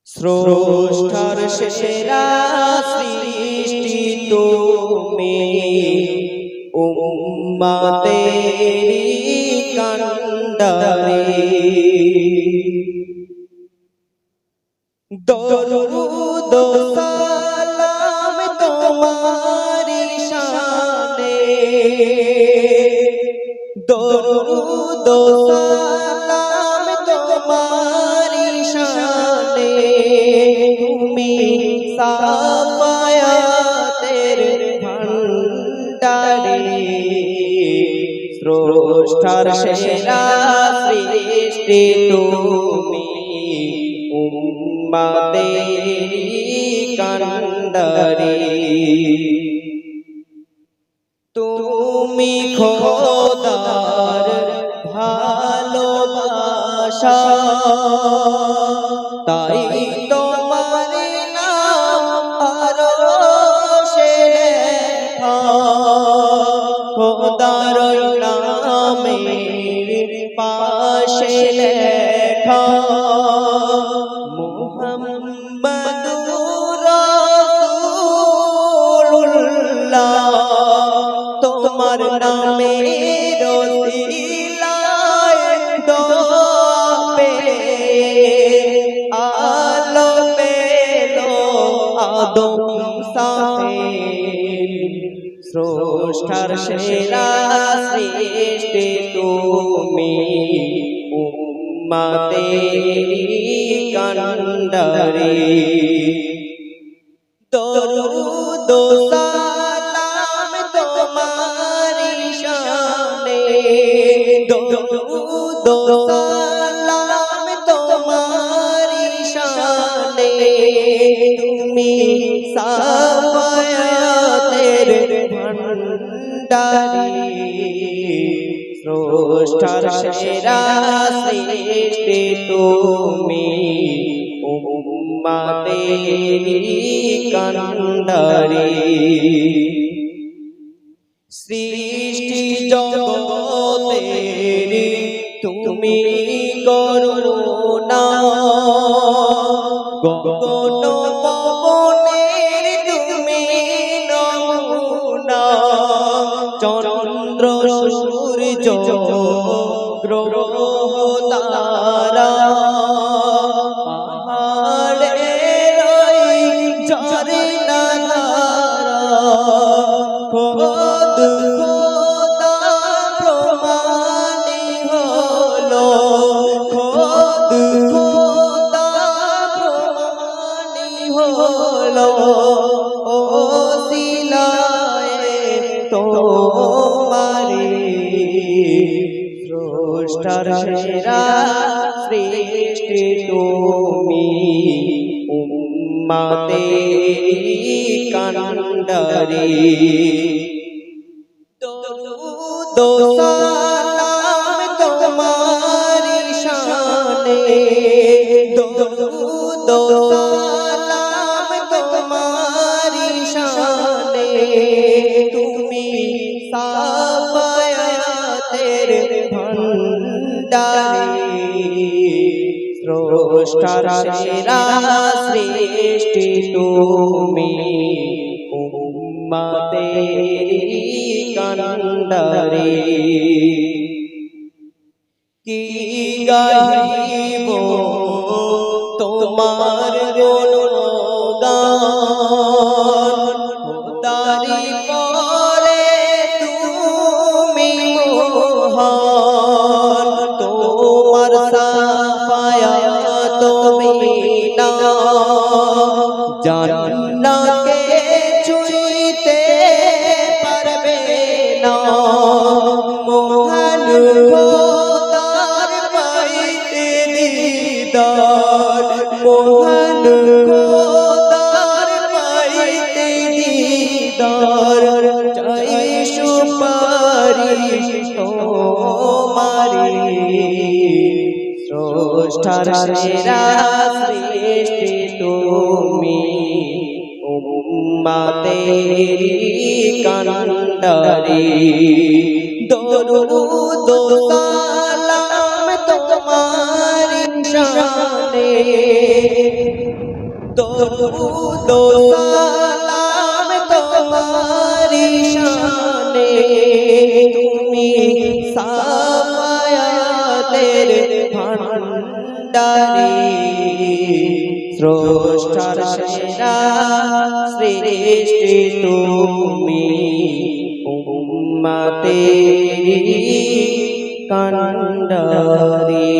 স্রষ্টার সেরা সৃষ্টি তুমি, উম্মতেরি কান্ডারি। দরুদ সালাম তোমারি শানে, দরুদ সালাম তোমারি শানে। তুমি সাফায়াতের ভান্ডারে, স্রষ্টার সেরা সৃষ্টি তুমি, উম্মতেরি কান্ডারি। তুমি খোদার ভালোবাসা, তাই তোমার নাম আরশে লেখা। খোদার নামের পাশে লেখা, মুহাম্মাদুর রাসূলুল্লাহ। তোমার নামের ওসিলায় দোবে আলো পেলো আদম সাহেব। স্রষ্টার সেরা সৃষ্টি তুমি, উম্মতেরি কান্ডারি। দরুদ সালাম তোমারি শানে, দরুদ সালাম তোমারি শানে। তুমি সাফায়াতের ভান্ডারি, স্রষ্টার সেরা সৃষ্টি তুমি, উম্মতেরি কান্ডারি। সৃষ্টি জগতের তুমি করুণা, গগন পবনের তুমি নমুনা। চন্দ্র সূর্য গ্রহ তারা, পাহাড়ের ঝরনা ধারা। খোদ খোদা প্রমাণী হলো, খোদ খোদা প্রমাণী হলো। ওসিলায়ে তোমারি, স্রষ্টার সেরা সৃষ্টি তুমি, উম্মতেরি কান্ডারি। দরুদ সালাম তোমারি শানে, দরুদ সালাম তোমারি শানে। তুমি সাফায়াতের ভান্ডারি, স্রষ্টার সেরা সৃষ্টি তুমি, উম্মতেরি কান্ডারি। কি গাইব তোমার গুণগান, খোদারি পরে তুমি মহান। তোমার সাফায়াত বিনা জান্নাতকে ছুঁইতে পারবে না। মহান খোদার পাইতে দিদার, মহান খোদার পাইতে দিদার। চাই সুপারিশ তোমারি, স্রষ্টার সেরা সৃষ্টি তুমি, উম্মতেরি কান্ডারি। দরুদ সালাম তোমারি শানে, দরুদ ও সালাম তোমারি শানে তুমি সাফায়াতের ভান্ডারে স্রষ্টার সেরা সৃষ্টি তুমি উম্মতেরি কান্ডারি